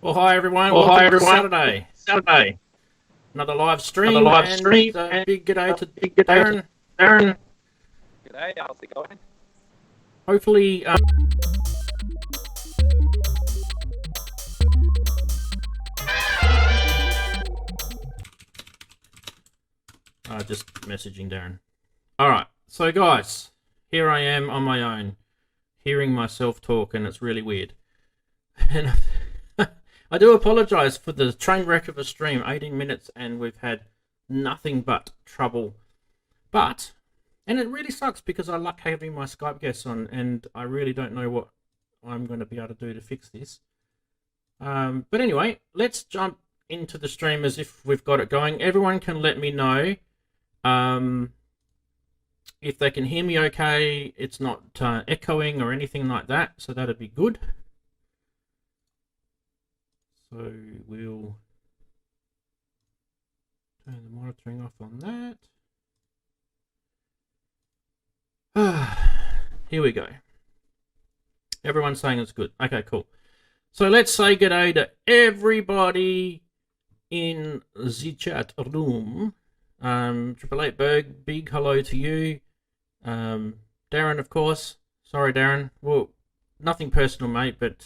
Well, hi everyone. Well, Welcome hi to everyone. Saturday. Another live stream. And big g'day to big g'day Darren. to Darren. G'day, how's it going? Hopefully, just messaging Darren. All right, so guys, here I am on my own, hearing myself talk, and it's really weird. And I do apologize for the train wreck of a stream, 18 minutes, and we've had nothing but trouble. And it really sucks because I like having my Skype guests on, and I really don't know what I'm going to be able to do to fix this. But anyway, let's jump into the stream as if we've got it going. Everyone can let me know if they can hear me okay. It's not echoing or anything like that, so that'd be good. So we'll turn the monitoring off on that. Here we go. Everyone's saying it's good. Okay, cool. So let's say g'day to everybody in the chat room. 888 Berg, big hello to you. Darren, of course. Sorry, Darren. Well, nothing personal, mate, but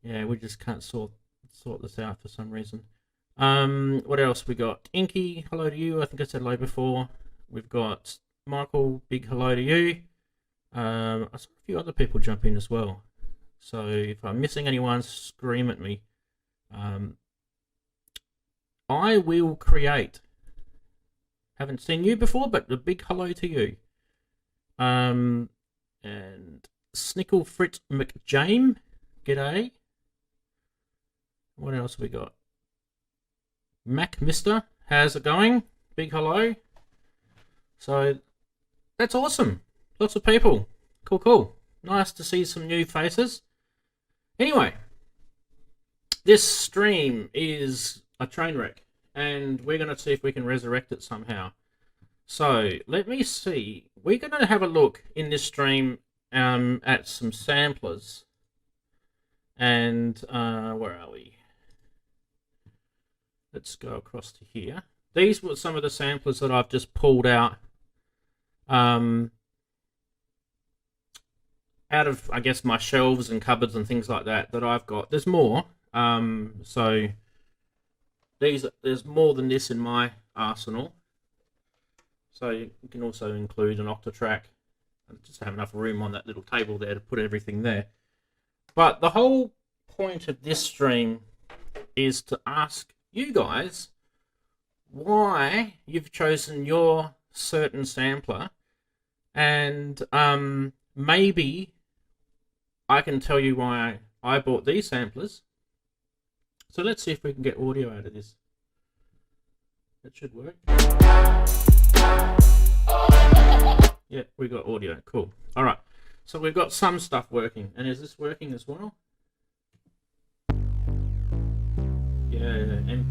yeah, we just can't sort this out for some reason. What else we got? Inky, hello to you. I think I said hello before. We've got Michael, big hello to you. I saw a few other people jump in as well. So if I'm missing anyone, scream at me. I will create. Haven't seen you before, but a big hello to you. And Snickle Fritz McJame, g'day. What else we got? Mac Mister, how's it going? Big hello. So that's awesome. Lots of people. Cool. Nice to see some new faces. Anyway, this stream is a train wreck, and we're going to see if we can resurrect it somehow. So let me see. We're going to have a look in this stream at some samplers. And where are we? Let's go across to here. These were some of the samplers that I've just pulled out of, I guess, my shelves and cupboards and things like that I've got. There's more. So there's more than this in my arsenal. So you can also include an Octatrack. I just have enough room on that little table there to put everything there. But the whole point of this stream is to ask you guys why you've chosen your certain sampler, and maybe I can tell you why I bought these samplers. So let's see if we can get audio out of this. That should work. Yeah, we got audio. Cool. All right. So we've got some stuff working. And is this working as well? Yeah, and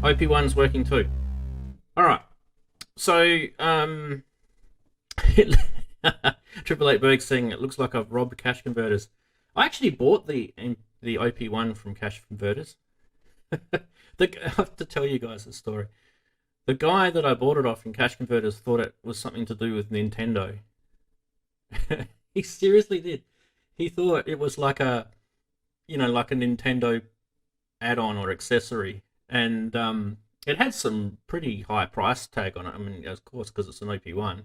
OP1's working too. All right. So, 888 Berg saying it looks like I've robbed cash converters. I actually bought the OP1 from Cash Converters. I have to tell you guys a story. The guy that I bought it off in Cash Converters thought it was something to do with Nintendo. He seriously did. He thought it was like a Nintendo add-on or accessory, and it had some pretty high price tag on it. I mean, of course, because it's an OP1.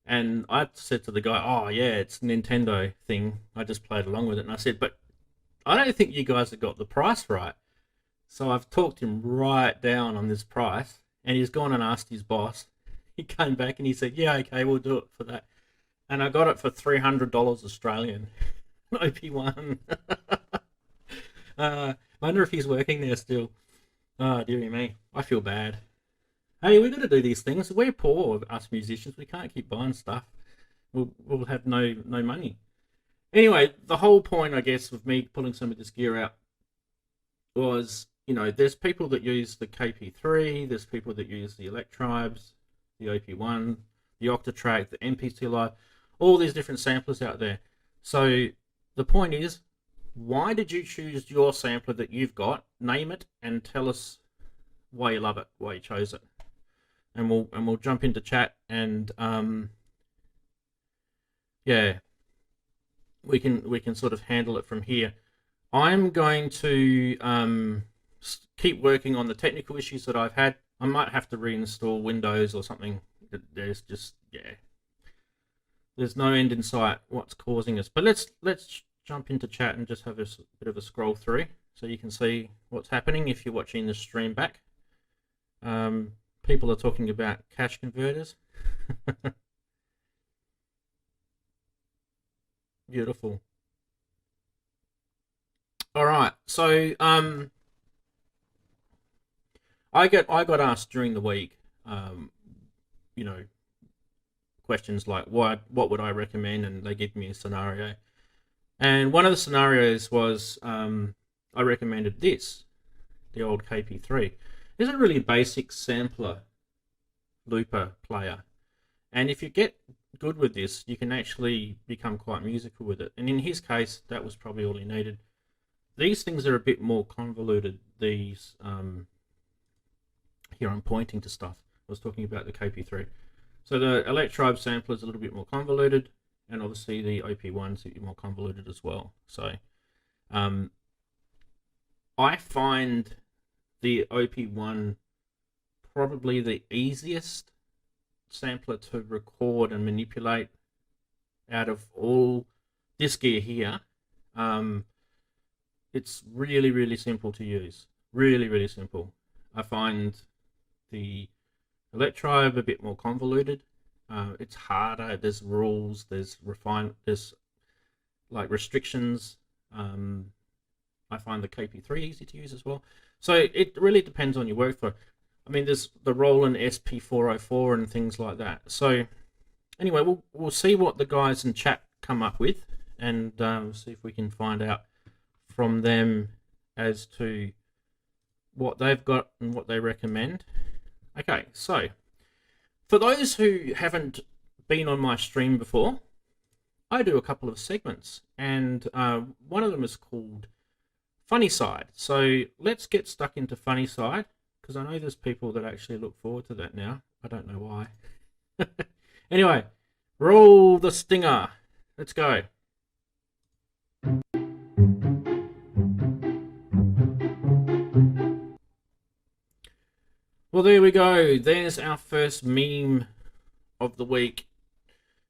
And I said to the guy, "Oh yeah, it's a Nintendo thing." I just played along with it, and I said, "But I don't think you guys have got the price right." So I've talked him right down on this price, and he's gone and asked his boss. He came back and he said, "Yeah, okay, we'll do it for that." And I got it for $300 Australian. OP1. I wonder if he's working there still. Oh, dearie me. I feel bad. Hey, we've got to do these things. We're poor, us musicians. We can't keep buying stuff. We'll have no money. Anyway, the whole point, I guess, of me pulling some of this gear out was, there's people that use the KP3, there's people that use the Electribes, the OP1, the Octatrack, the MPC Live, all these different samplers out there. So the point is, why did you choose your sampler that you've got? Name it and tell us why you love it, why you chose it, and we'll jump into chat and yeah, we can sort of handle it from here. I'm going to keep working on the technical issues that I've had. I might have to reinstall Windows or something. There's just, yeah, there's no end in sight what's causing us. But let's jump into chat and just have a bit of a scroll through so you can see what's happening if you're watching the stream back. People are talking about cache converters. Beautiful. All right, so I got asked during the week, you know, questions like what would I recommend, and they give me a scenario. And one of the scenarios was I recommended this, the old KP3. It's a really basic sampler looper player, and if you get good with this, you can actually become quite musical with it. And in his case, that was probably all he needed. These things are a bit more convoluted. These here I'm pointing to stuff. I was talking about the KP3. So the Electribe sampler is a little bit more convoluted, and obviously the OP1 is a bit more convoluted as well. So I find the OP1 probably the easiest sampler to record and manipulate out of all this gear here. It's really simple to use. Really simple. I find the Electribe a bit more convoluted. It's harder. There's rules. There's there's like restrictions. I find the KP3 easy to use as well. So it really depends on your workflow. I mean, there's the Roland SP404 and things like that. So anyway, we'll see what the guys in chat come up with, and see if we can find out from them as to what they've got and what they recommend. Okay, so for those who haven't been on my stream before, I do a couple of segments, and one of them is called Funny Side. So let's get stuck into Funny Side, because I know there's people that actually look forward to that now. I don't know why. Anyway, roll the stinger. Let's go. Well, there we go. There's our first meme of the week.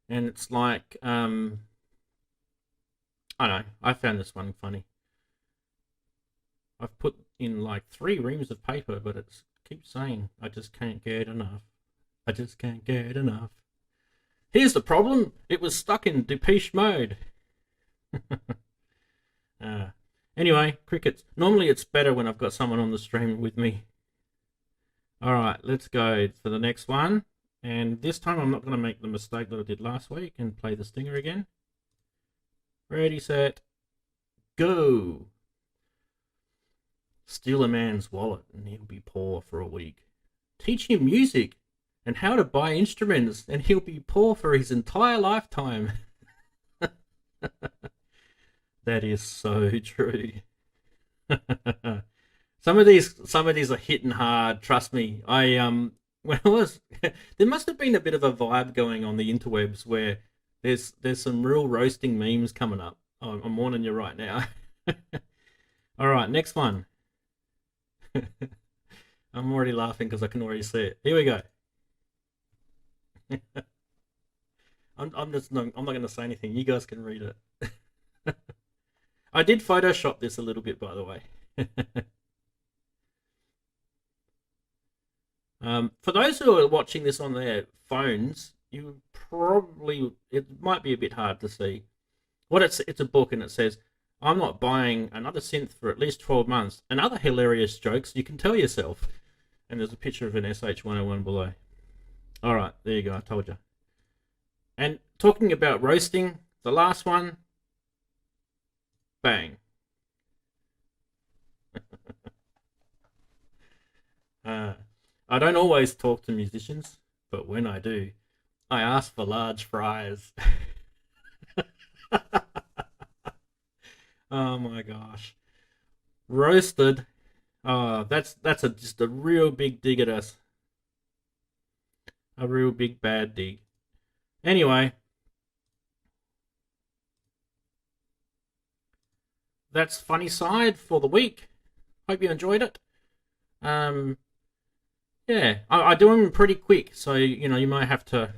And it's like, I don't know. I found this one funny. I've put in like 3 reams of paper, but it keeps saying, I just can't get enough. I just can't get enough. Here's the problem. It was stuck in Depeche Mode. Anyway, crickets. Normally it's better when I've got someone on the stream with me. All right, let's go for the next one. And this time I'm not going to make the mistake that I did last week and play the stinger again. Ready, set, go. Steal a man's wallet and he'll be poor for a week. Teach him music and how to buy instruments and he'll be poor for his entire lifetime. That is so true. Some of these are hitting hard. Trust me. When I was, there must have been a bit of a vibe going on the interwebs where there's some real roasting memes coming up. Oh, I'm warning you right now. All right, next one. I'm already laughing because I can already see it. Here we go. I'm not going to say anything. You guys can read it. I did Photoshop this a little bit, by the way. For those who are watching this on their phones, it might be a bit hard to see. It's a book, and it says, I'm not buying another synth for at least 12 months. And other hilarious jokes you can tell yourself. And there's a picture of an SH-101 below. All right, there you go. I told you. And talking about roasting, the last one, bang. I don't always talk to musicians, but when I do, I ask for large fries. Oh my gosh. Roasted. Oh, that's just a real big dig at us. A real big bad dig. Anyway, that's Funny Side for the week. Hope you enjoyed it. Yeah, I do them pretty quick, so you know you might have to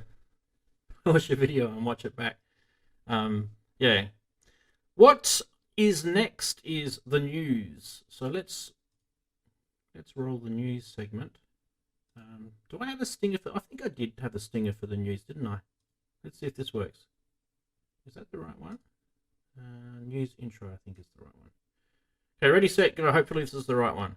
watch the video and watch it back. Yeah. What is next is the news. So let's roll the news segment. Do I have a stinger for? I think I did have a stinger for the news, didn't I? Let's see if this works. Is that the right one? News intro, I think is the right one. Okay, ready, set, go. Hopefully this is the right one.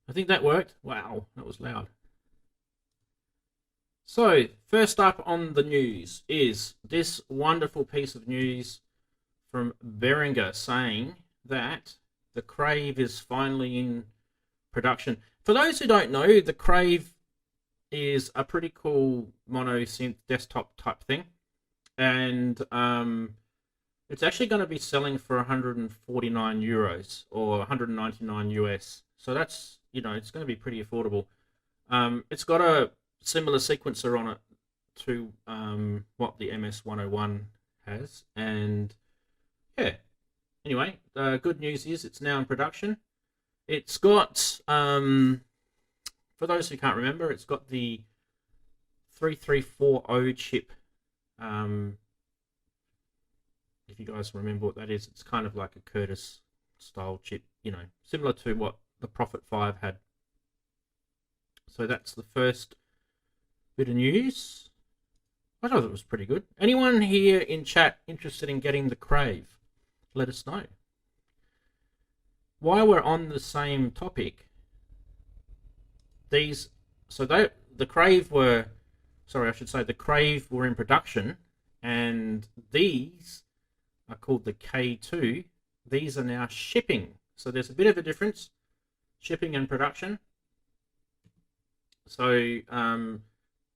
I think that worked. Wow, that was loud. So, first up on the news is this wonderful piece of news from Behringer saying that the Crave is finally in production. For those who don't know, the Crave is a pretty cool mono synth desktop type thing, and it's actually going to be selling for 149 euros or 199 US. So that's, you know, it's going to be pretty affordable. It's got a similar sequencer on it to what the MS-101 has, and yeah. Anyway, good news is it's now in production. It's got, for those who can't remember, it's got the 3340 chip. If you guys remember what that is, it's kind of like a Curtis style chip, you know, similar to what the Prophet 5 had. So that's the first bit of news. I thought it was pretty good. Anyone here in chat interested in getting the Crave? Let us know. While we're on the same topic, the Crave were in production, and these are called the K2. These are now shipping. So there's a bit of a difference, shipping and production. So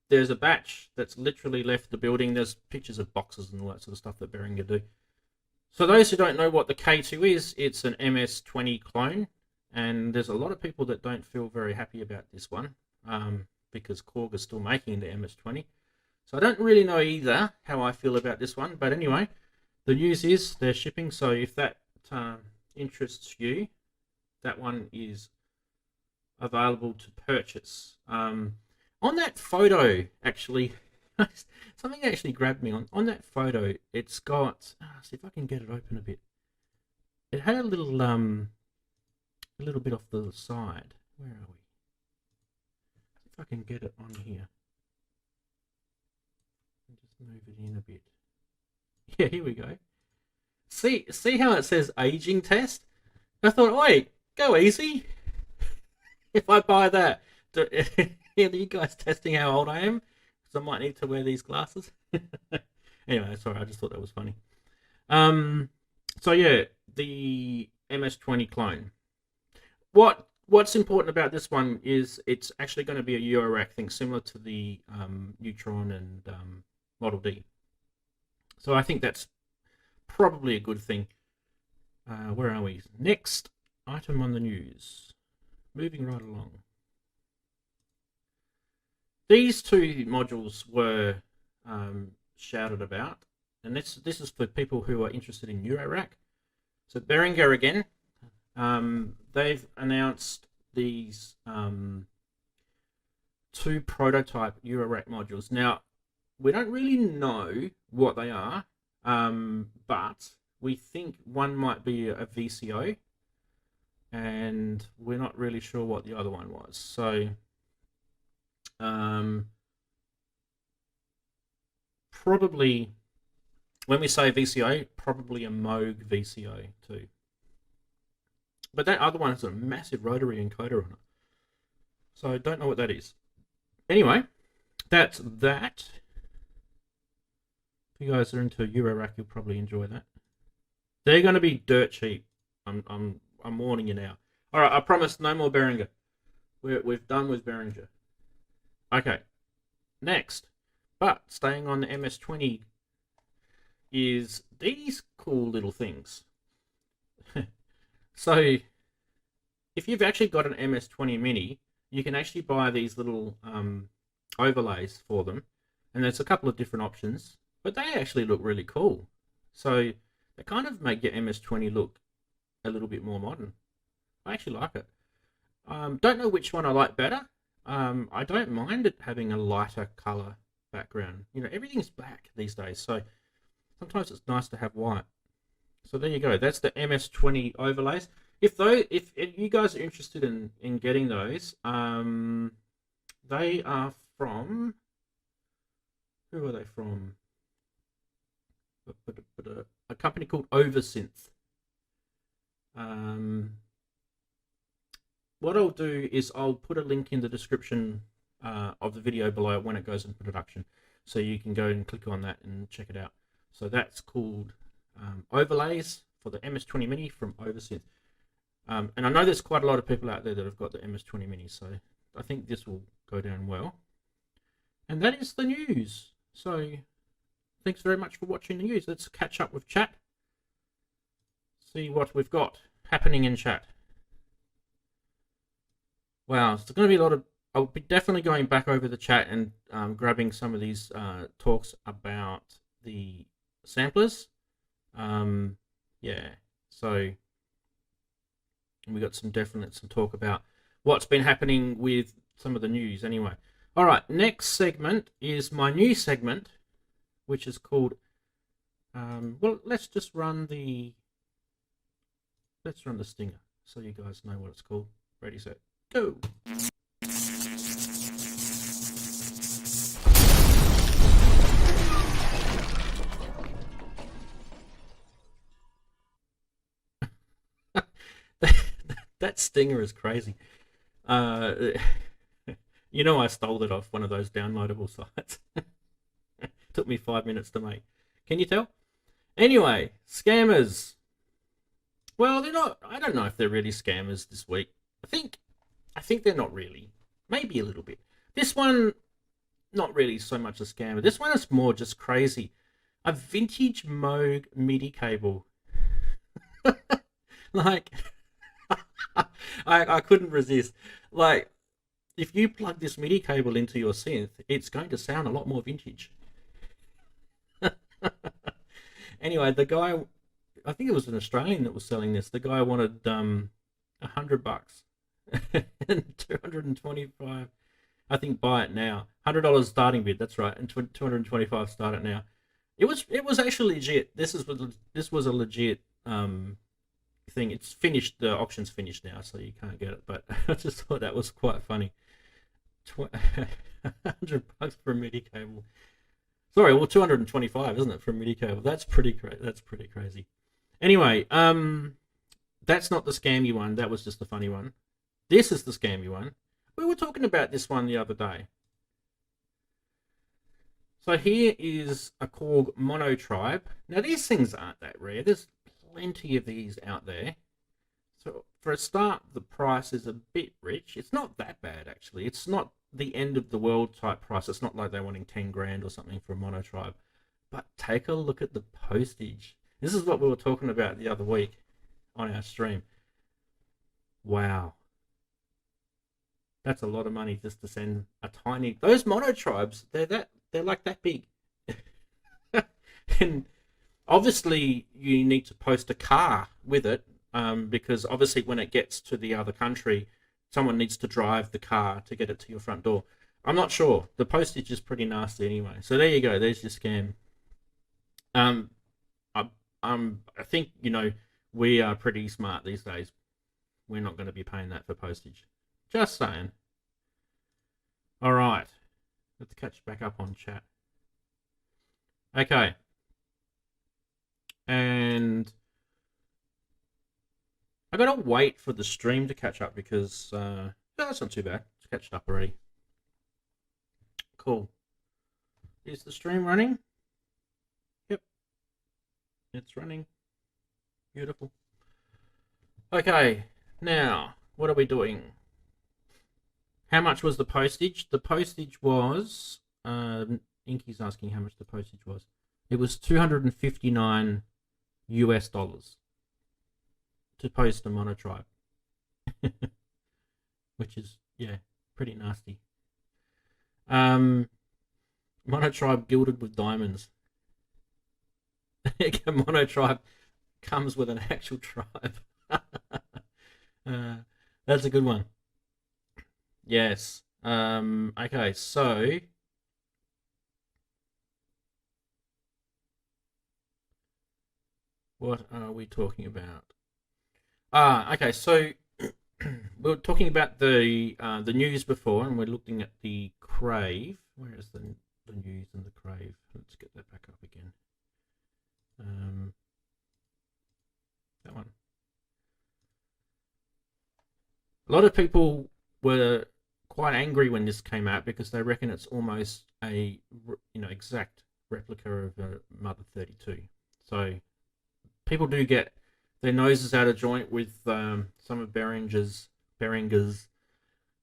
there's a batch that's literally left the building. There's pictures of boxes and all that sort of stuff that Behringer do. So those who don't know what the K2 is, it's an MS-20 clone, and there's a lot of people that don't feel very happy about this one because Korg is still making the MS-20. So I don't really know either how I feel about this one, but anyway, the news is they're shipping, so if that interests you, that one is available to purchase. On that photo, actually, something actually grabbed me on that photo. It's got, see if I can get it open a bit. It had a little bit off the side. Where are we? See if I can get it on here. Just move it in a bit. Yeah, here we go. See how it says aging test? I thought, wait, go easy. If I buy that, are you guys testing how old I am? Because I might need to wear these glasses. Anyway, sorry, I just thought that was funny. So yeah, the MS-20 clone. What's important about this one is it's actually going to be a Eurorack thing, similar to the Neutron and Model D. So I think that's probably a good thing. Where are we? Next item on the news. Moving right along. These two modules were shouted about, and this is for people who are interested in Eurorack. So Behringer again, they've announced these two prototype Eurorack modules. Now, we don't really know what they are, but we think one might be a VCO, and we're not really sure what the other one was. So probably, when we say VCO, probably a Moog VCO too. But that other one has a massive rotary encoder on it. So I don't know what that is. Anyway, that's that. If you guys are into Eurorack, you'll probably enjoy that. They're going to be dirt cheap. I'm warning you now. All right, I promise no more Behringer. We've done with Behringer. Okay, next, but staying on the MS-20 is these cool little things. So if you've actually got an MS-20 Mini, you can actually buy these little overlays for them, and there's a couple of different options, but they actually look really cool. So they kind of make your MS-20 look a little bit more modern. I actually like it. Don't know which one I like better. I don't mind it having a lighter color background. You know, everything's black these days, so sometimes it's nice to have white. So there you go. That's the MS-20 overlays. If you guys are interested in getting those, they are from, who are they from? A company called Oversynth. What I'll do is I'll put a link in the description of the video below when it goes into production, so you can go and click on that and check it out. So that's called overlays for the MS-20 Mini from Oversynth. And I know there's quite a lot of people out there that have got the MS-20 Mini, so I think this will go down well. And that is the news. So thanks very much for watching the news. Let's catch up with chat. See what we've got happening in chat. Wow, it's going to be a lot of... I'll be definitely going back over the chat and grabbing some of these talks about the samplers. Yeah, so we got some talk about what's been happening with some of the news anyway. All right, next segment is my new segment, which is called well, let's run the stinger so you guys know what it's called. Ready, set, go. That stinger is crazy. You know, I stole it off one of those downloadable sites. Took me 5 minutes to make. Can you tell? Anyway, scammers. Well, they're not. I don't know if they're really scammers this week. I think they're not really. Maybe a little bit. This one, not really so much a scammer. This one is more just crazy. A vintage Moog MIDI cable. Like, I couldn't resist. Like, if you plug this MIDI cable into your synth, it's going to sound a lot more vintage. Anyway, the guy, I think it was an Australian that was selling this. The guy wanted $100 and 225. I think buy it now. $100 starting bid. That's right, and 225 start it now. It was actually legit. This was a legit thing. It's finished. The auction's finished now, so you can't get it. But I just thought that was quite funny. $100 for a MIDI cable. Sorry, well, 225, isn't it, for a MIDI cable? That's pretty crazy. Anyway, that's not the scammy one. That was just the funny one. This is the scammy one. We were talking about this one the other day. So here is a Korg Monotribe. Now, these things aren't that rare. There's plenty of these out there. So for a start, the price is a bit rich. It's not that bad, actually. It's not the end of the world type price. It's not like they're wanting 10 grand or something for a Monotribe. But take a look at the postage. This is what we were talking about the other week on our stream. Wow. That's a lot of money just to send a tiny... Those Monotribes, they're like that big. And obviously you need to post a car with it, because obviously when it gets to the other country, someone needs to drive the car to get it to your front door. I'm not sure. The postage is pretty nasty anyway. So there you go. There's your scam. I think, you know, we are pretty smart these days. We're not going to be paying that for postage. Just saying. All right. Let's catch back up on chat. Okay. And I gotta wait for the stream to catch up because no, that's not too bad. It's catched up already. Cool. Is the stream running? Yep. It's running. Beautiful. Okay. Now, what are we doing? How much was the postage? The postage was, Inky's asking how much the postage was. It was $259 US to post a Monotribe, which is, yeah, pretty nasty. Monotribe gilded with diamonds. Monotribe comes with an actual tribe. That's a good one. Yes. Okay, so what are we talking about? Okay, so we were talking about the news before, and we're looking at the Crave. Where is the news and the Crave? Let's get that back up again. That one. A lot of people were quite angry when this came out because they reckon it's almost a exact replica of a Mother 32. So people do get their noses out of joint with some of Behringer's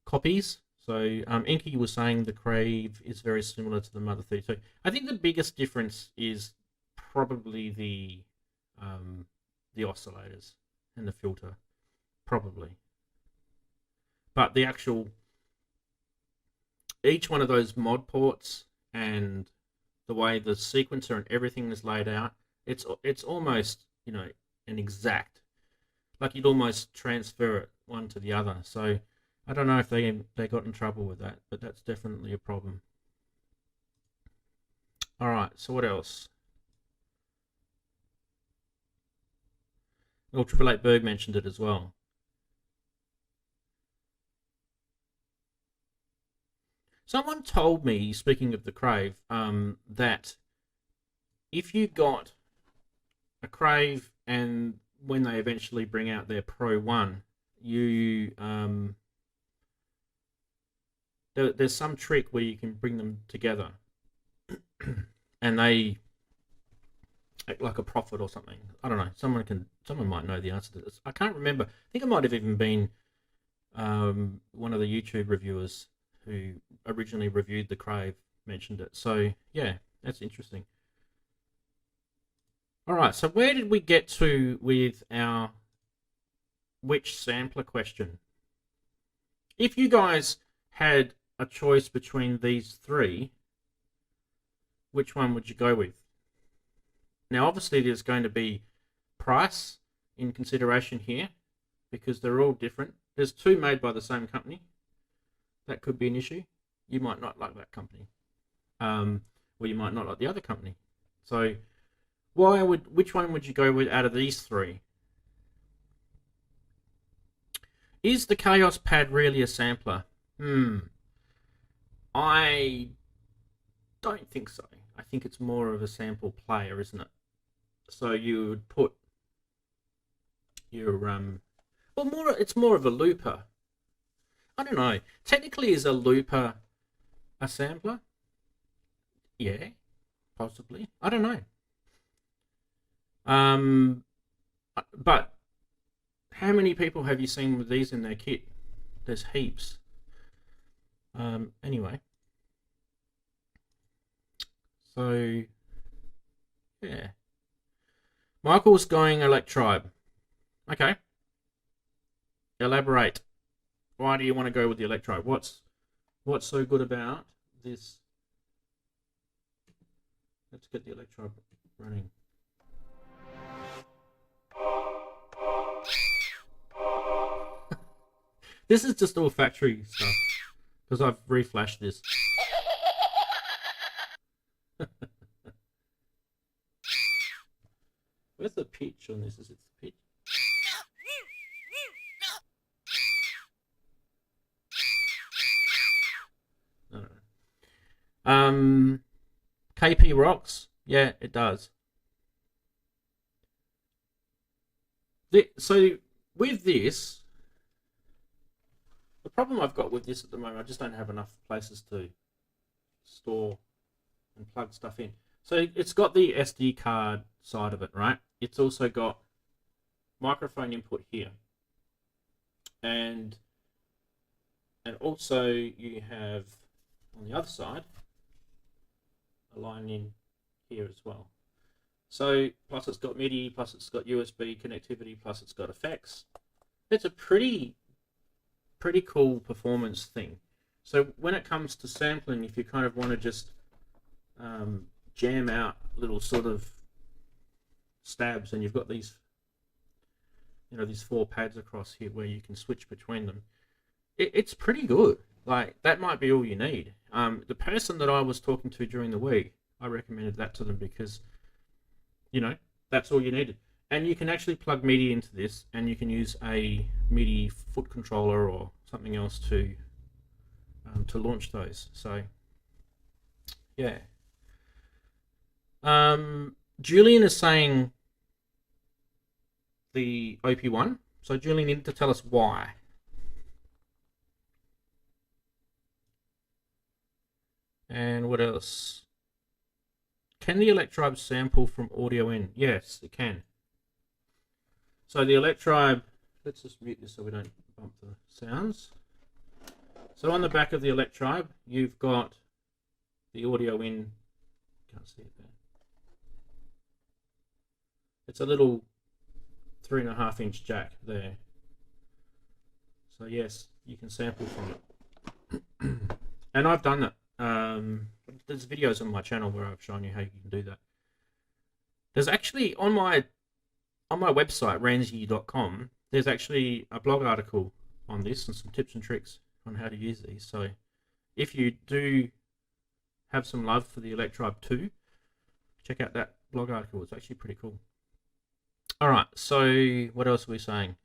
copies. So Inky was saying the Crave is very similar to the Mother 32. I think the biggest difference is probably the oscillators and the filter, probably. But the actual, each one of those mod ports and the way the sequencer and everything is laid out, it's almost, an exact, like you'd almost transfer it one to the other. So I don't know if they got in trouble with that, but that's definitely a problem. All right, so what else? Oh, 888 Berg mentioned it as well. Someone told me, speaking of the Crave, that if you got a Crave and when they eventually bring out their Pro 1, you there's some trick where you can bring them together and they act like a profit or something. I don't know. Someone might know the answer to this. I can't remember. I think it might have even been one of the YouTube reviewers who originally reviewed the Crave mentioned it. So yeah, that's interesting. All right, so where did we get to with our which sampler question? If you guys had a choice between these three, which one would you go with? Now, obviously, there's going to be price in consideration here because they're all different. There's two made by the same company. That could be an issue. You might not like that company, or you might not like the other company. So, which one would you go with out of these three? Is the Chaos Pad really a sampler? I don't think so. I think it's more of a sample player, isn't it? So you would put your it's more of a looper. I don't know. Technically, is a looper a sampler? Yeah, possibly. I don't know. But how many people have you seen with these in their kit? There's heaps. Anyway. So, yeah. Michael's going Electribe. Okay. Elaborate. Why do you want to go with the Electribe? What's so good about this? Let's get the Electribe running. This is just all factory stuff because I've reflashed this. Where's the pitch on this? Is it the pitch? I don't know. KP rocks. Yeah, it does. So with this, the problem I've got with this at the moment, I just don't have enough places to store and plug stuff in. So it's got the SD card side of it, right? It's also got microphone input here and And also you have on the other side a line in here as well. So plus it's got MIDI, plus it's got USB connectivity, plus it's got effects. It's a pretty cool performance thing. So when it comes to sampling, if you kind of want to just jam out little sort of stabs, and you've got these, you know, these 4 pads across here where you can switch between them, it's pretty good. Like, that might be all you need. The person that I was talking to during the week, I recommended that to them because, you know, that's all you needed. And you can actually plug MIDI into this, and you can use a MIDI foot controller or something else to launch those. So, yeah. Julian is saying the OP1. So Julian needed to tell us why. And what else? Can the Electribe sample from audio in? Yes, it can. So the Electribe, let's just mute this so we don't bump the sounds. So on the back of the Electribe, you've got the audio in. Can't see it there. It's a little 3.5-inch jack there. So yes, you can sample from it. And I've done that. There's videos on my channel where I've shown you how you can do that. There's actually on my website ranzee.com, there's actually a blog article on this and some tips and tricks on how to use these. So if you do have some love for the Electribe 2, check out that blog article. It's actually pretty cool. All right, so what else are we saying?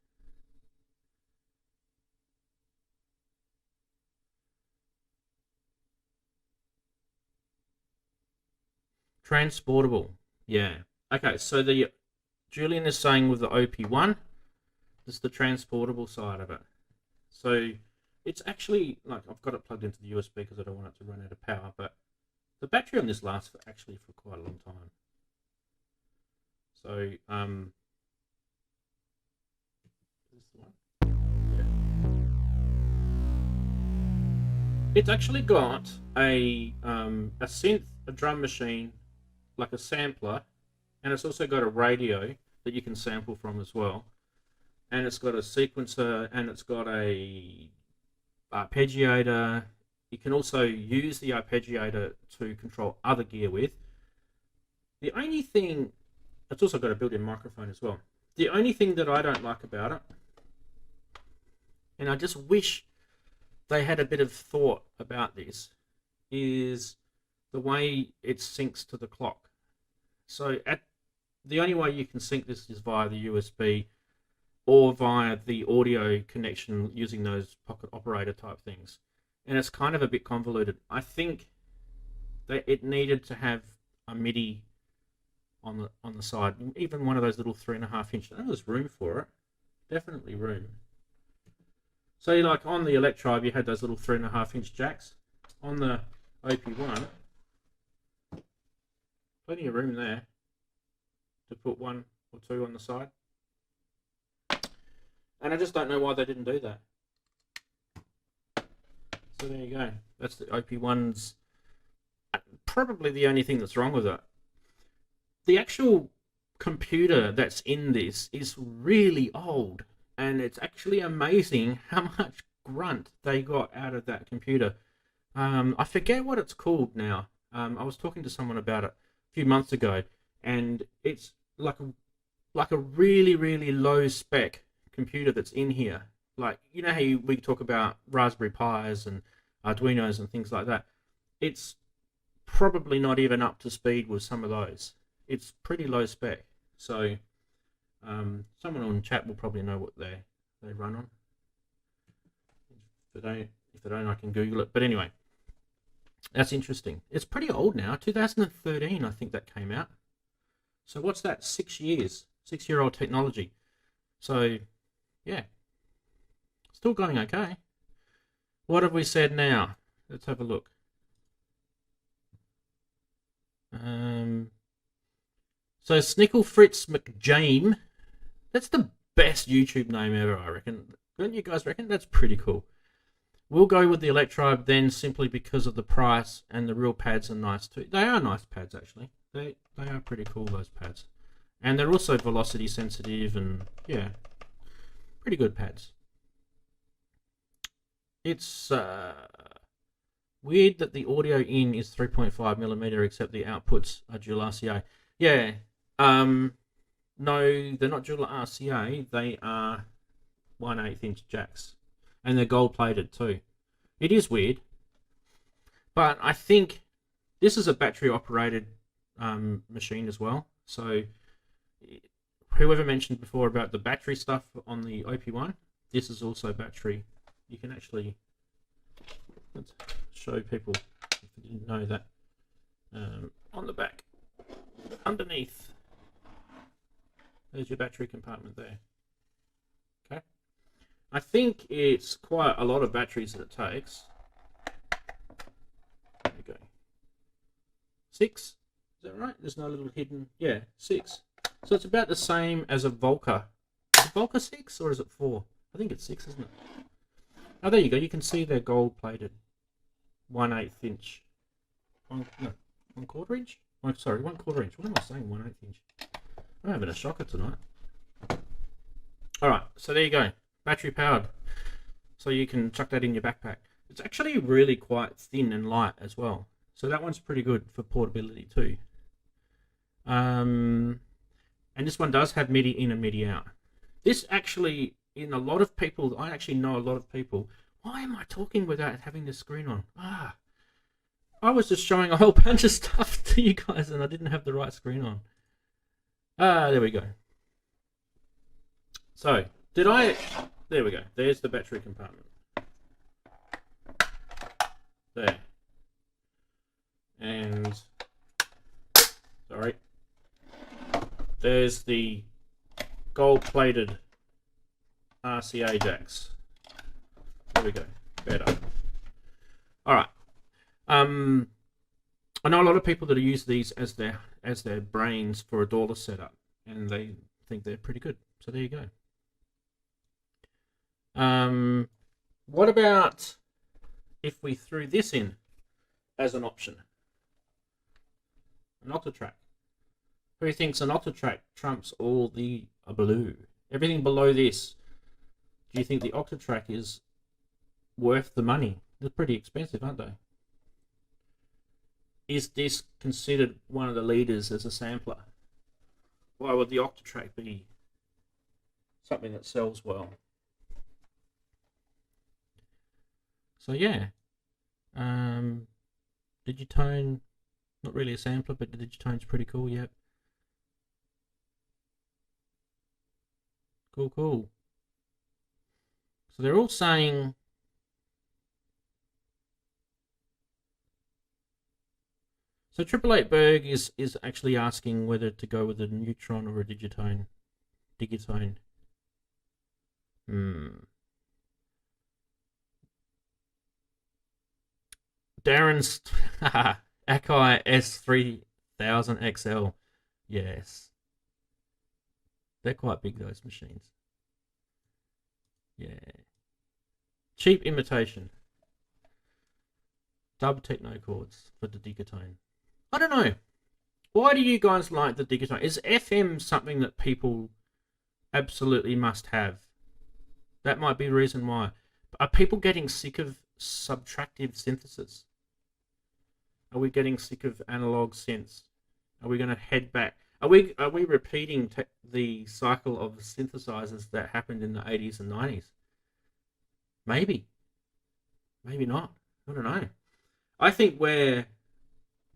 Transportable, yeah. Okay, so the Julian is saying with the OP1, this is the transportable side of it. So it's actually, like, I've got it plugged into the USB because I don't want it to run out of power, but the battery on this lasts for quite a long time. So this is the one. Yeah. It's actually got a synth, a drum machine, like a sampler, and it's also got a radio that you can sample from as well, and it's got a sequencer, and it's got a arpeggiator. You can also use the arpeggiator to control other gear with. The only thing, it's also got a built-in microphone as well. The only thing that I don't like about it, and I just wish they had a bit of thought about this, is the way it syncs to the clock. So the only way you can sync this is via the USB or via the audio connection using those pocket operator type things. And it's kind of a bit convoluted. I think that it needed to have a MIDI on the side, even one of those little 3.5-inch. There's room for it, definitely room. So like on the Electribe, you had those little 3.5-inch jacks. On the OP1, plenty of room there to put 1 or 2 on the side. And I just don't know why they didn't do that. So there you go. That's the OP1's probably the only thing that's wrong with it. The actual computer that's in this is really old, and it's actually amazing how much grunt they got out of that computer. I forget what it's called now. I was talking to someone about it a few months ago, and it's like a really, really low spec computer that's in here. Like, you know how we talk about Raspberry Pis and Arduinos and things like that. It's probably not even up to speed with some of those. It's pretty low spec. So someone on chat will probably know what they run on. If they don't, I can Google it. But anyway, that's interesting. It's pretty old now. 2013, I think that came out. So what's that? 6 years. 6-year-old technology. So, yeah. Still going okay. What have we said now? Let's have a look. So Snickle Fritz McJame. That's the best YouTube name ever, I reckon. Don't you guys reckon? That's pretty cool. We'll go with the Electribe then, simply because of the price, and the real pads are nice too. They are nice pads, actually. They are pretty cool, those pads. And they're also velocity sensitive, and yeah, pretty good pads. It's weird that the audio in is 3.5mm, except the outputs are dual RCA. Yeah, no, they're not dual RCA. They are 1/8 inch jacks, and they're gold plated too. It is weird, but I think this is a battery operated machine as well. So whoever mentioned before about the battery stuff on the OP1, this is also battery. You can actually, let's show people if you didn't know that, on the back, underneath, there's your battery compartment there. Okay, I think it's quite a lot of batteries that it takes. There we go. 6, is that right? There's no little hidden, yeah, 6. So it's about the same as a Volca. Is it Volca 6 or is it 4? I think it's 6, isn't it? Oh, there you go. You can see they're gold plated. 1/8 inch. 1/4 inch? Oh, sorry, 1/4 inch. What am I saying? 1/8 inch. I'm having a shocker tonight. Alright, so there you go. Battery powered. So you can chuck that in your backpack. It's actually really quite thin and light as well. So that one's pretty good for portability too. And this one does have MIDI in and MIDI out. This actually, in a lot of people, I actually know a lot of people. Why am I talking without having the screen on? I was just showing a whole bunch of stuff to you guys and I didn't have the right screen on. There we go. So, there we go. There's the battery compartment. There. And, sorry. There's the gold-plated RCA jacks. There we go. Better. Alright. I know a lot of people that use these as their brains for a DAW setup, and they think they're pretty good. So there you go. What about if we threw this in as an option? An Octatrack. Who thinks an Octatrack trumps all the blue? Everything below this, do you think the Octatrack is worth the money? They're pretty expensive, aren't they? Is this considered one of the leaders as a sampler? Why would the Octatrack be something that sells well? So yeah, Digitone, not really a sampler, but the Digitone's pretty cool. Yep. Cool. So they're all saying so 888 Berg is actually asking whether to go with a Neutron or a Digitone. Darren's Akai S3000 XL. Yes. They're quite big, those machines. Yeah. Cheap imitation. Dub techno chords for the Digitone. I don't know. Why do you guys like the Digitone? Is FM something that people absolutely must have? That might be the reason why. Are people getting sick of subtractive synthesis? Are we getting sick of analog synths? Are we going to head back? Are we repeating the cycle of synthesizers that happened in the 80s and 90s? Maybe. Maybe not. I don't know. I think we're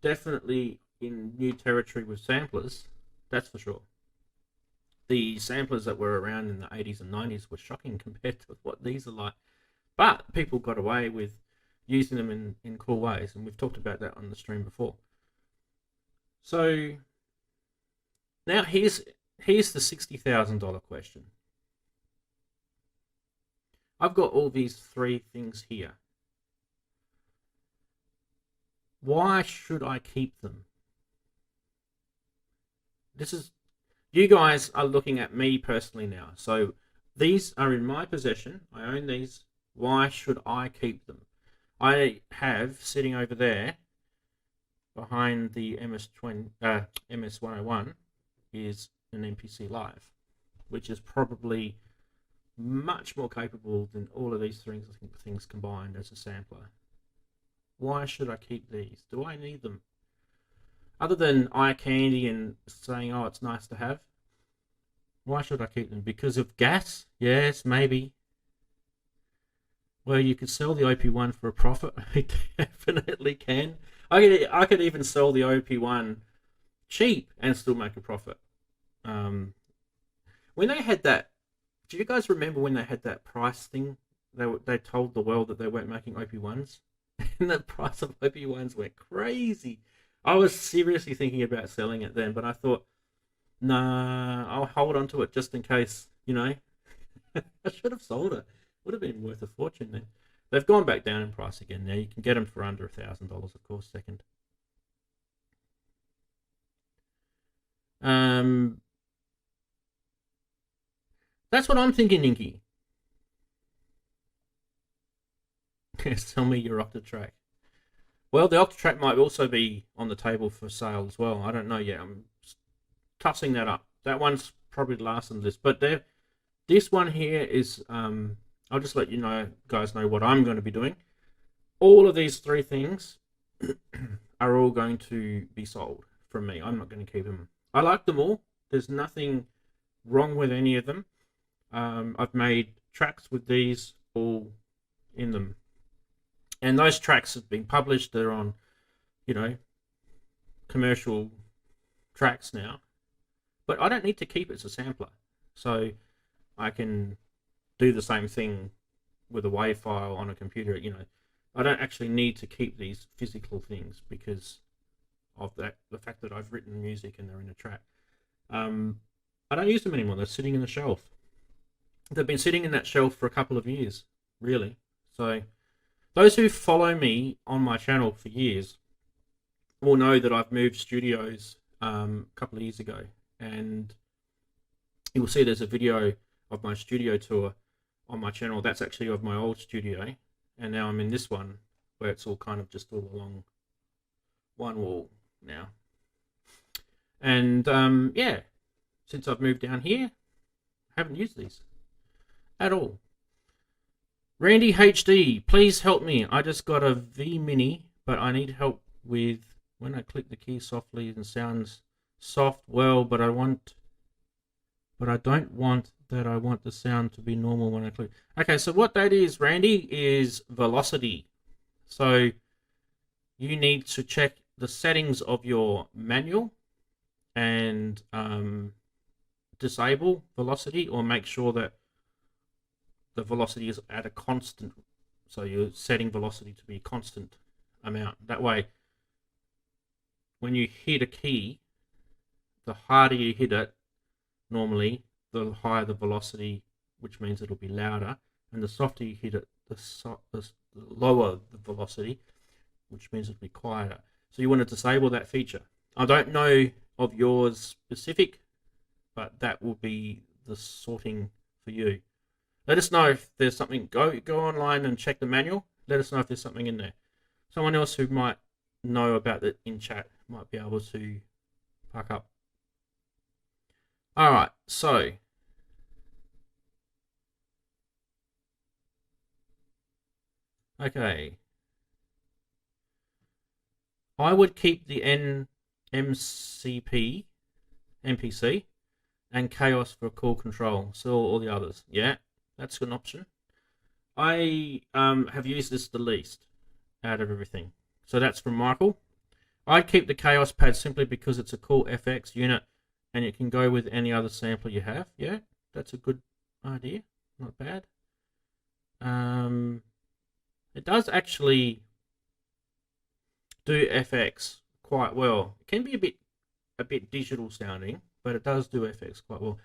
definitely in new territory with samplers. That's for sure. The samplers that were around in the 80s and 90s were shocking compared to what these are like. But people got away with using them in cool ways, and we've talked about that on the stream before. So now here's the $60,000 question. I've got all these three things here. Why should I keep them? You guys are looking at me personally now. So these are in my possession. I own these Why should I keep them? I have sitting over there behind the MS101 is an MPC Live, which is probably much more capable than all of these things combined as a sampler. Why should I keep these? Do I need them? Other than eye candy and saying, oh, it's nice to have, why should I keep them? Because of gas? Yes, maybe. Well, you could sell the OP1 for a profit. I definitely can. I could even sell the OP1 cheap and still make a profit. When they had that, do you guys remember when they had that price thing? They told the world that they weren't making OP1s, and the price of OP1s went crazy. I was seriously thinking about selling it then, but I thought, nah, I'll hold on to it just in case, you know. I should have sold it. Would have been worth a fortune then. They've gone back down in price again now. You can get them for under $1,000, of course, second. That's what I'm thinking, Ninky. Tell me your Octatrack. Well, the Octatrack might also be on the table for sale as well. I don't know yet. I'm tossing that up. That one's probably the last on this. But this one here is... I'll just let you guys know what I'm going to be doing. All of these three things are all going to be sold from me. I'm not going to keep them. I like them all. There's nothing wrong with any of them. I've made tracks with these all in them. And those tracks have been published. They're on, commercial tracks now. But I don't need to keep it as a sampler. So I can do the same thing with a WAV file on a computer. I don't actually need to keep these physical things because of the fact that I've written music and they're in a track. I don't use them anymore. They're sitting in the shelf. They've been sitting in that shelf for a couple of years, really. So those who follow me on my channel for years will know that I've moved studios a couple of years ago, and you will see there's a video of my studio tour on my channel. That's actually of my old studio, and now I'm in this one where it's all kind of just all along one wall now. And yeah, since I've moved down here, I haven't used these at all. Randy HD, please help me. I just got a V Mini, but I need help with when I click the key softly and sounds soft. Well, but I don't want that. I want the sound to be normal when I click. Okay, so what that is, Randy, is velocity. So you need to check the settings of your manual and disable velocity, or make sure that the velocity is at a constant. So you're setting velocity to be a constant amount. That way, when you hit a key, the harder you hit it, normally, the higher the velocity, which means it'll be louder, and the softer you hit it, the lower the velocity, which means it'll be quieter. So you want to disable that feature. I don't know of yours specific, but that will be the sorting for you. Let us know if there's something. Go online and check the manual. Let us know if there's something in there. Someone else who might know about it in chat might be able to pack up. All right, so okay, I would keep the MCP, MPC, and Chaos for call control. So all the others, yeah, that's an option. I have used this the least out of everything, so that's from Michael. I'd keep the Chaos pad simply because it's a cool FX unit. And it can go with any other sampler you have. Yeah, that's a good idea. Not bad. It does actually do FX quite well. It can be a bit digital sounding, but it does do FX quite well.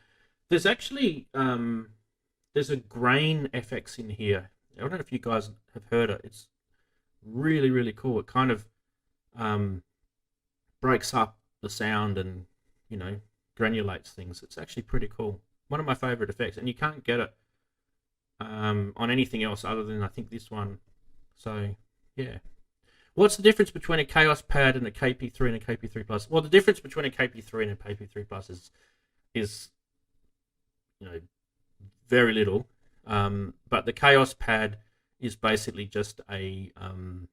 There's actually there's a grain FX in here. I don't know if you guys have heard it. It's really, really cool. It kind of breaks up the sound and, granulates things. It's actually pretty cool. One of my favorite effects, and you can't get it on anything else other than I think this one. So yeah. What's the difference between a Chaos Pad and a KP3 and a KP3 Plus? Well, the difference between a KP3 and a KP3 Plus is very little. But the Chaos Pad is basically just an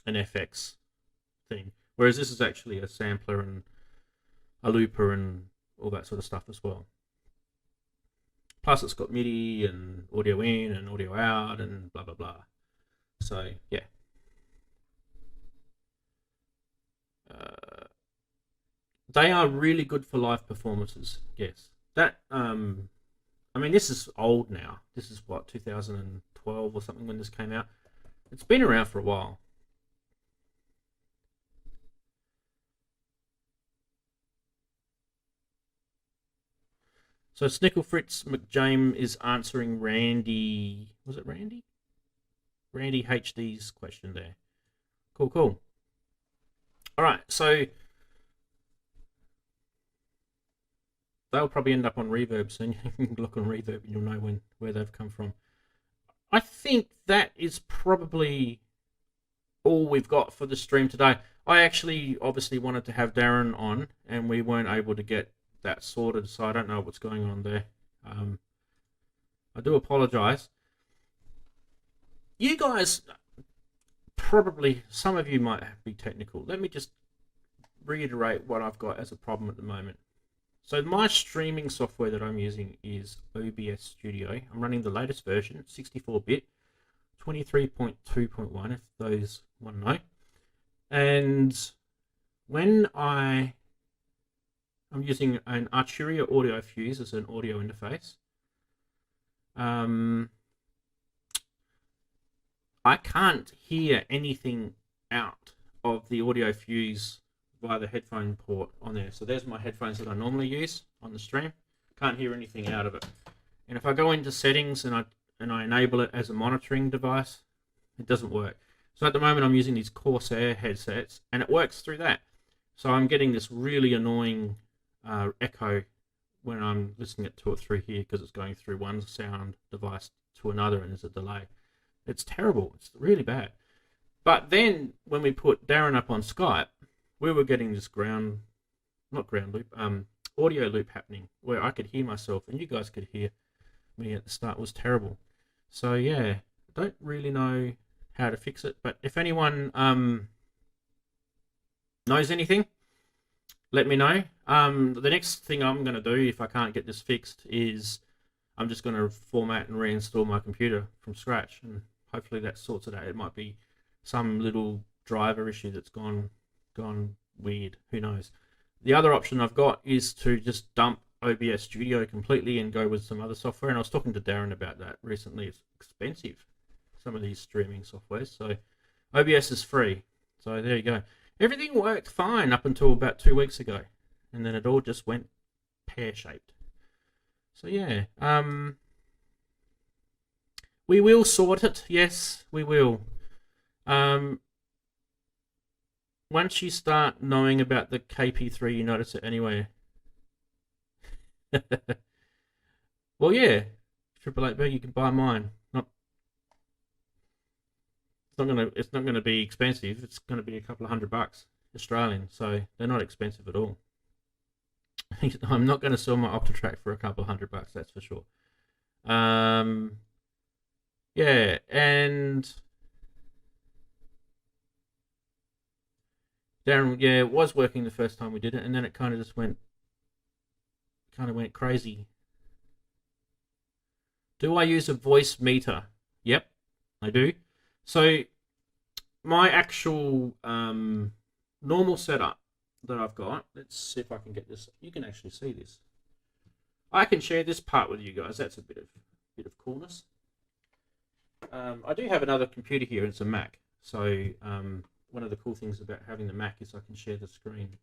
FX thing, whereas this is actually a sampler and a looper and all that sort of stuff as well. Plus, it's got MIDI and audio in and audio out and blah blah blah. So yeah. They are really good for live performances. Yes, that I mean, this is old now. This is what 2012 or something when this came out. It's been around for a while. So Snickle Fritz McJame is answering Randy. Was it Randy? Randy HD's question there. Cool. All right, so they'll probably end up on Reverb soon. You can look on Reverb and you'll know where they've come from. I think that is probably all we've got for the stream today. I actually obviously wanted to have Darren on, and we weren't able to get that sorted, so I don't know what's going on there. I do apologize. You guys, probably, some of you might be technical. Let me just reiterate what I've got as a problem at the moment. So my streaming software that I'm using is OBS Studio. I'm running the latest version, 64-bit, 23.2.1, if those want to know. And when I'm using an Arturia audio fuse as an audio interface, I can't hear anything out of the audio fuse via the headphone port on there. So there's my headphones that I normally use on the stream. Can't hear anything out of it. And if I go into settings and I enable it as a monitoring device, it doesn't work. So at the moment I'm using these Corsair headsets and it works through that. So I'm getting this really annoying echo when I'm listening at 2 or 3 here because it's going through one sound device to another and there's a delay. It's terrible. It's really bad. But then when we put Darren up on Skype, we were getting this audio loop happening where I could hear myself and you guys could hear me at the start. It was terrible. So yeah, I don't really know how to fix it, but if anyone knows anything, let me know. The next thing I'm going to do if I can't get this fixed is I'm just going to format and reinstall my computer from scratch, and hopefully that sorts it out. It might be some little driver issue that's gone weird. Who knows? The other option I've got is to just dump OBS Studio completely and go with some other software. And I was talking to Darren about that recently. It's expensive, some of these streaming softwares. So OBS is free. So there you go. Everything worked fine up until about 2 weeks ago, and then it all just went pear-shaped. So yeah, we will sort it. Yes, we will. Once you start knowing about the KP3, you notice it anyway. Well, yeah, 888B, you can buy mine. It's not gonna be expensive. It's gonna be a couple of $100 Australian, so they're not expensive at all. I'm not going to sell my Octatrack for a couple of $100, that's for sure. Yeah, and Darren, yeah, it was working the first time we did it, and then it kind of just went crazy. Do I use a voice meter? Yep, I do. So my actual normal setup that I've got, let's see if I can get this. You can actually see this. I can share this part with you guys. That's a bit of coolness. I do have another computer here. It's a Mac. So one of the cool things about having the Mac is I can share the screen,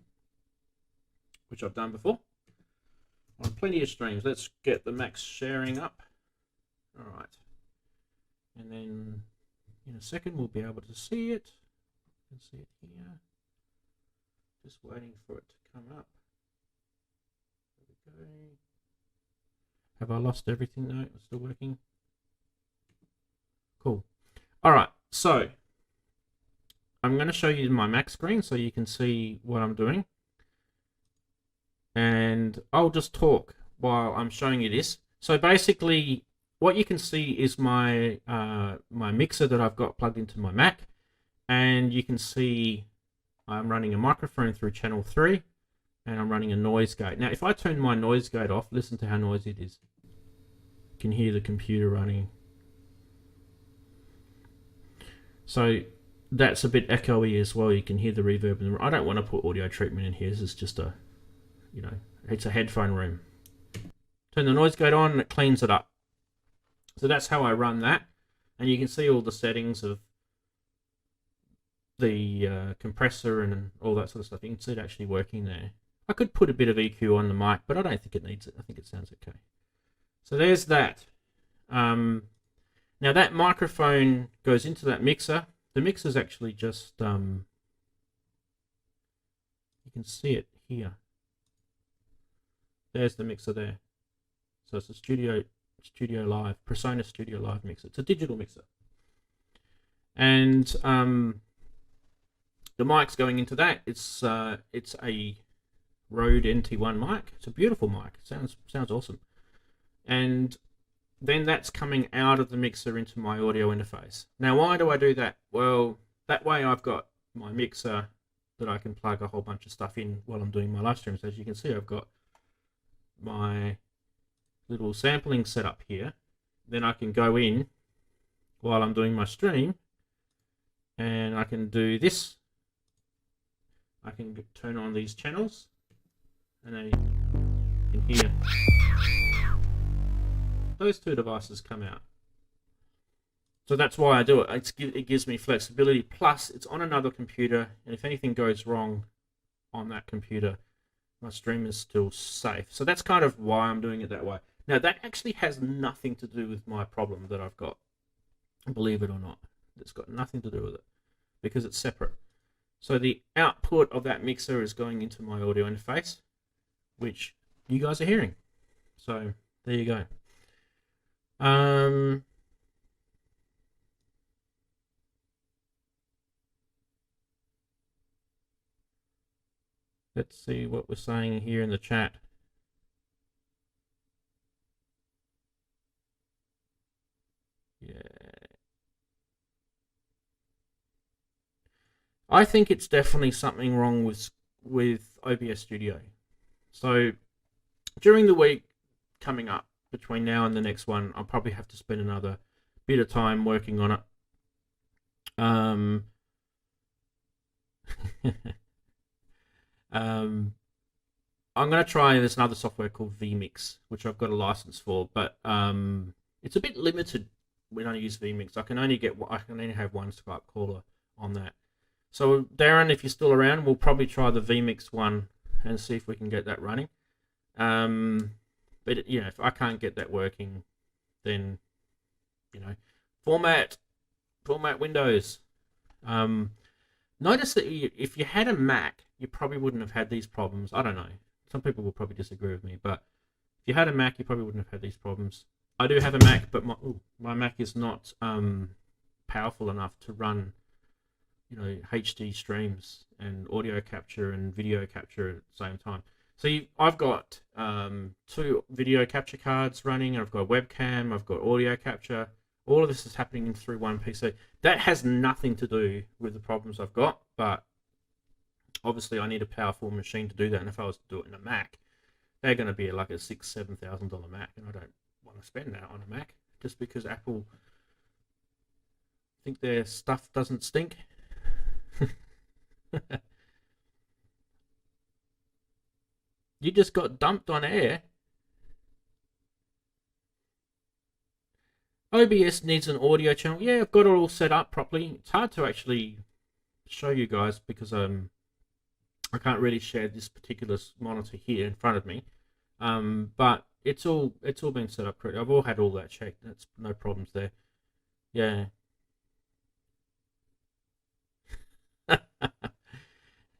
which I've done before on plenty of streams. Let's get the Mac sharing up. All right, and then in a second we'll be able to see it. You can see it here. Just waiting for it to come up. There we go. Have I lost everything? No, it's still working. Cool. All right, so I'm going to show you my Mac screen so you can see what I'm doing. And I'll just talk while I'm showing you this. So basically, what you can see is my my mixer that I've got plugged into my Mac. And you can see I'm running a microphone through channel 3. And I'm running a noise gate. Now, if I turn my noise gate off, listen to how noisy it is. You can hear the computer running. So that's a bit echoey as well. You can hear the reverb. I don't want to put audio treatment in here. This is just a, you know, it's a headphone room. Turn the noise gate on and it cleans it up. So that's how I run that. And you can see all the settings of the compressor and all that sort of stuff. You can see it actually working there. I could put a bit of EQ on the mic, but I don't think it needs it. I think it sounds okay. So there's that. Now that microphone goes into that mixer. The mixer's actually just, you can see it here. There's the mixer there. So it's a Studio Live, Presonus Studio Live mixer. It's a digital mixer. And the mic's going into that. It's a Rode NT1 mic. It's a beautiful mic. It sounds awesome. And then that's coming out of the mixer into my audio interface. Now, why do I do that? Well, that way I've got my mixer that I can plug a whole bunch of stuff in while I'm doing my live streams. As you can see, I've got my little sampling setup here. Then I can go in while I'm doing my stream and I can do this. I can turn on these channels and then you can hear those two devices come out. So that's why I do it. It gives me flexibility. Plus, it's on another computer, and if anything goes wrong on that computer, my stream is still safe. So that's kind of why I'm doing it that way. Now, that actually has nothing to do with my problem that I've got. Believe it or not, it's got nothing to do with it because it's separate. So the output of that mixer is going into my audio interface, which you guys are hearing. So there you go. Let's see what we're saying here in the chat. Yeah. I think it's definitely something wrong with OBS Studio. So during the week coming up, between now and the next one, I'll probably have to spend another bit of time working on it. I'm going to try this another software called vMix, which I've got a license for, but it's a bit limited when I use vMix. I can only have one Skype caller on that. So Darren, if you're still around, we'll probably try the vMix one and see if we can get that running. But you know, if I can't get that working, then you know, format Windows. Notice that if you had a Mac, you probably wouldn't have had these problems. I don't know. Some people will probably disagree with me, but if you had a Mac, you probably wouldn't have had these problems. I do have a Mac, but my Mac is not powerful enough to run, you know, HD streams and audio capture and video capture at the same time. So I've got 2 video capture cards running. I've got a webcam. I've got audio capture. All of this is happening through one PC. That has nothing to do with the problems I've got, but obviously I need a powerful machine to do that. And if I was to do it in a Mac, they're going to be like a $6,000-$7,000 Mac, and I don't want to spend that on a Mac just because Apple think their stuff doesn't stink. You just got dumped on air. OBS needs an audio channel. Yeah, I've got it all set up properly. It's hard to actually show you guys because I can't really share this particular monitor here in front of me. But it's all been set up correctly. I've all had all that checked. That's no problems there. Yeah.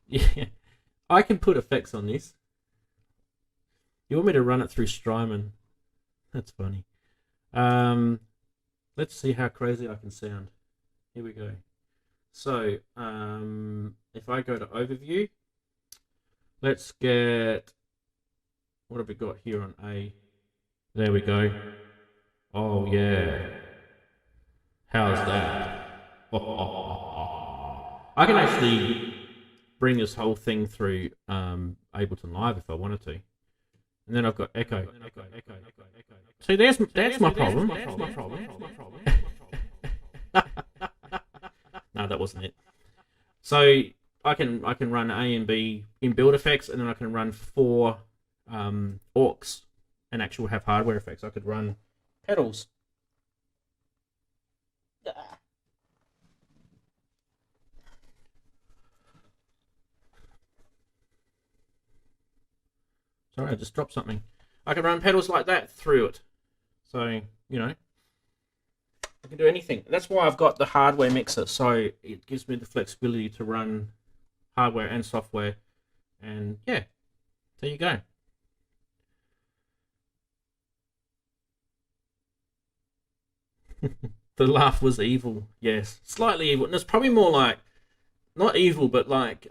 Yeah. I can put effects on this. You want me to run it through Strymon? That's funny. Let's see how crazy I can sound. Here we go. So, if I go to overview, let's get, what have we got here on A? There we go. Oh yeah. How's that? I can actually bring this whole thing through Ableton Live if I wanted to. And then I've got echo. See, that's my problem. No, that wasn't it. So I can run A and B in build effects, and then I can run 4 AUX and actually have hardware effects. I could run pedals. Sorry, I just dropped something. I can run pedals like that through it. So, you know, I can do anything. That's why I've got the hardware mixer. So it gives me the flexibility to run hardware and software. And yeah, there you go. The laugh was evil. Yes, slightly evil. And it's probably more like, not evil, but like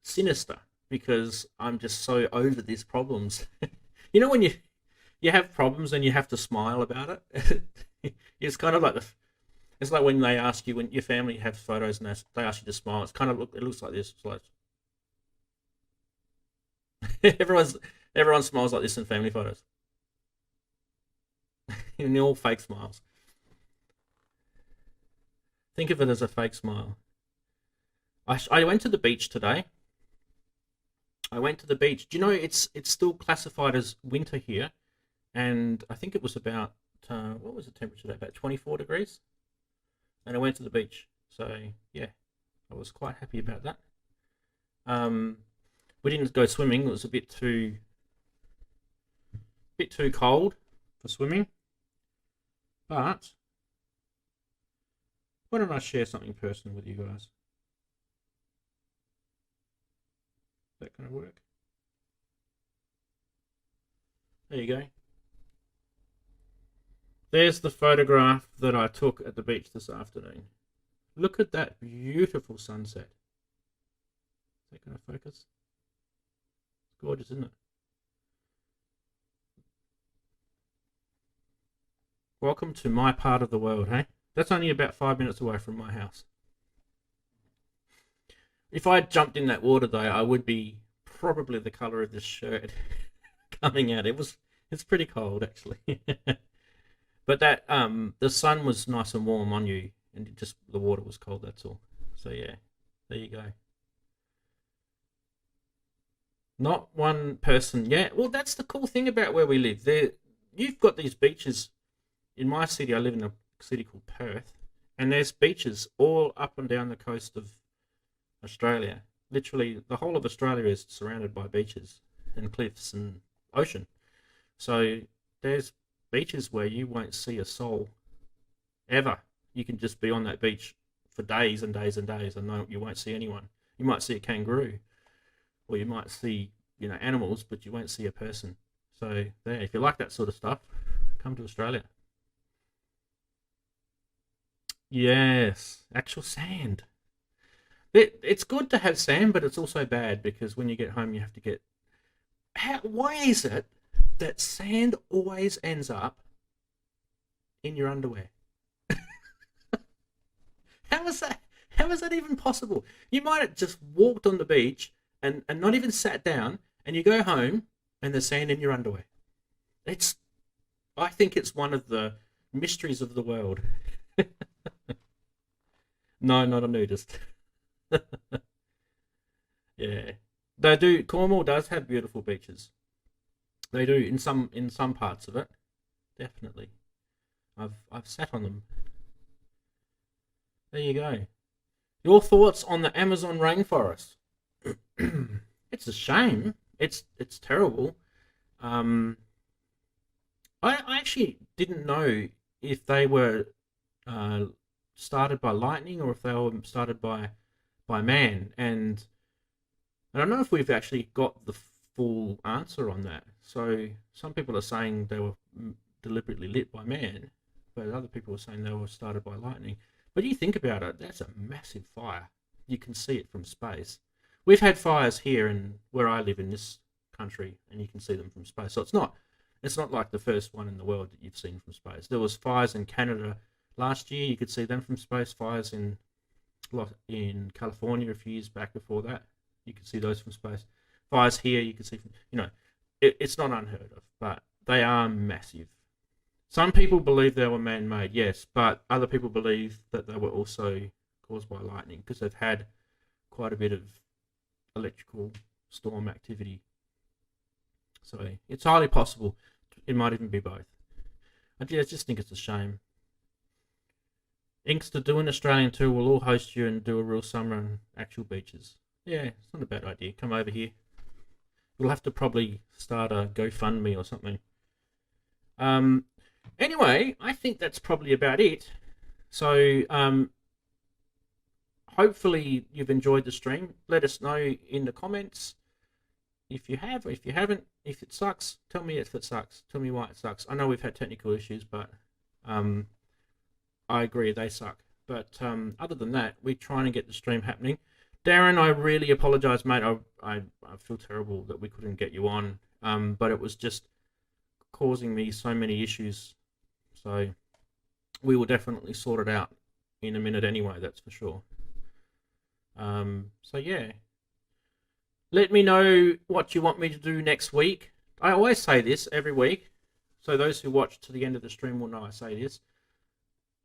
sinister. Because I'm just so over these problems. You know when you have problems and you have to smile about it? It's kind of like it's like when they ask you, when your family have photos and they ask you to smile. It's kind of it looks like this. It's like everyone smiles like this in family photos. And they're all fake smiles. Think of it as a fake smile. I went to the beach today. I went to the beach. Do you know it's still classified as winter here, and I think it was about what was the temperature there? About 24 degrees. And I went to the beach, so yeah, I was quite happy about that. We didn't go swimming; it was a bit too cold for swimming. But why don't I share something personal with you guys? Is that going to work? There you go. There's the photograph that I took at the beach this afternoon. Look at that beautiful sunset. Is that going to focus? It's gorgeous, isn't it? Welcome to my part of the world, hey? That's only about 5 minutes away from my house. If I jumped in that water though, I would be probably the color of this shirt coming out. It's pretty cold actually. But that the sun was nice and warm on you, and the water was cold, that's all. So yeah, there you go. Not one person. Yeah, well that's the cool thing about where we live. You've got these beaches. In my city, I live in a city called Perth, and there's beaches all up and down the coast of Australia. Literally, the whole of Australia is surrounded by beaches and cliffs and ocean. So there's beaches where you won't see a soul ever. You can just be on that beach for days and days and days, and you won't see anyone. You might see a kangaroo, or you might see animals, but you won't see a person. So there, if you like that sort of stuff, come to Australia. Yes, actual sand. It's good to have sand, but it's also bad because when you get home, you have to get. Why is it that sand always ends up in your underwear? How is that? How is that even possible? You might have just walked on the beach and not even sat down, and you go home and there's sand in your underwear. I think it's one of the mysteries of the world. No, not a nudist. Yeah, they do. Cornwall does have beautiful beaches. They do in some parts of it. Definitely, I've sat on them. There you go. Your thoughts on the Amazon rainforest? It's a shame. It's terrible. I actually didn't know if they were started by lightning or if they were started by man, and I don't know if we've actually got the full answer on that. So some people are saying they were deliberately lit by man, but other people were saying they were started by lightning. But you think about it, that's a massive fire. You can see it from space. We've had fires here in where I live in this country, and you can see them from space. So it's not like the first one in the world that you've seen from space. There was fires in Canada last year. You could see them from space. Fires in California a few years back before that. You could see those from space. Fires here, you can see from, it's not unheard of, but they are massive. Some people believe they were man-made, yes, but other people believe that they were also caused by lightning because they've had quite a bit of electrical storm activity. So it's highly possible. It might even be both. I just think it's a shame. Inks to do an Australian tour. We'll all host you and do a real summer on actual beaches. Yeah, it's not a bad idea. Come over here. We'll have to probably start a GoFundMe or something. Anyway, I think that's probably about it. So, hopefully you've enjoyed the stream. Let us know in the comments if you have, or if you haven't. If it sucks, tell me if it sucks. Tell me why it sucks. I know we've had technical issues, but I agree they suck. But other than that, we're trying to get the stream happening. Darren, I really apologise, mate. I feel terrible that we couldn't get you on, but it was just causing me so many issues. So we will definitely sort it out in a minute anyway, that's for sure. So yeah. Let me know what you want me to do next week. I always say this every week, so those who watch to the end of the stream will know I say this.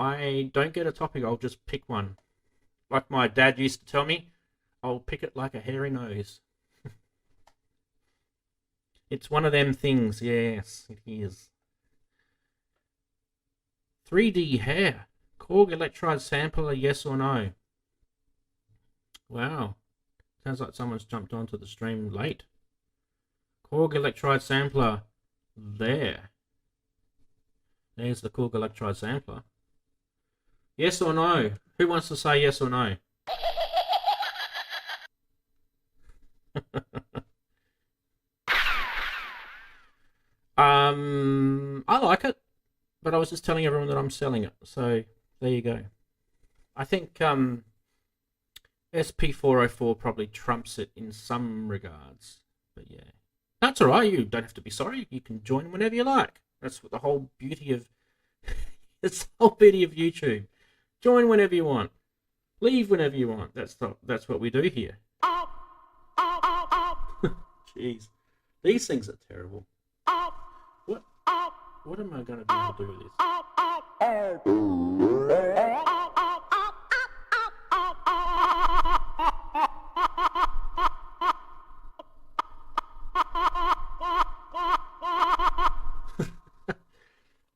I don't get a topic, I'll just pick one. Like my dad used to tell me, I'll pick it like a hairy nose. It's one of them things, yes, it is. 3D hair. Korg Electribe sampler, yes or no? Wow. Sounds like someone's jumped onto the stream late. Korg Electribe sampler. There. There's the Korg Electribe sampler. Yes or no? Who wants to say yes or no? I like it, but I was just telling everyone that I'm selling it. So there you go. I think SP404 probably trumps it in some regards, but yeah, that's all right. You don't have to be sorry. You can join whenever you like. That's what the whole beauty of it's the whole beauty of YouTube. Join whenever you want. Leave whenever you want. That's what we do here. Jeez, these things are terrible. What am I going to be able to do with this?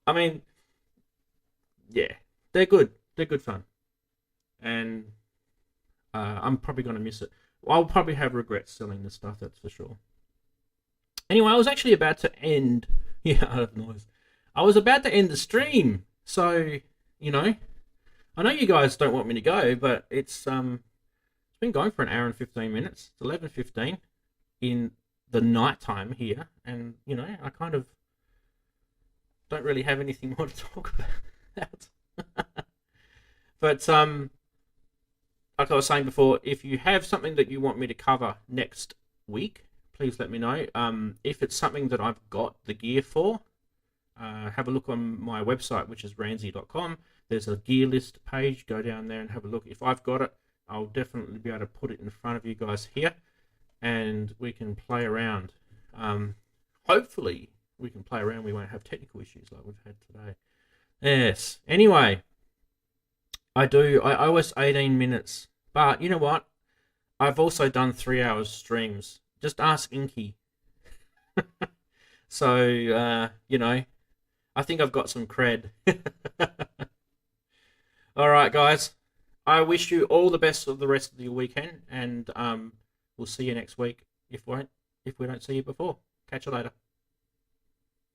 I mean, yeah, they're good. They're good fun. And I'm probably going to miss it. I'll probably have regrets selling this stuff, that's for sure. Anyway, I was actually about to end... Yeah, I have noise. I was about to end the stream. So, I know you guys don't want me to go, but it's been going for an hour and 15 minutes. It's 11:15 in the night time here. And, I kind of don't really have anything more to talk about. But, like I was saying before, if you have something that you want me to cover next week, please let me know. If it's something that I've got the gear for, have a look on my website, which is ranzee.com. There's a gear list page. Go down there and have a look. If I've got it, I'll definitely be able to put it in front of you guys here, and we can play around. Hopefully, we can play around. We won't have technical issues like we've had today. Yes. Anyway, I was 18 minutes, but you know what? I've also done 3 hours streams. Just ask Inky. So, I think I've got some cred. All right, guys. I wish you all the best of the rest of your weekend, and we'll see you next week if we don't see you before. Catch you later.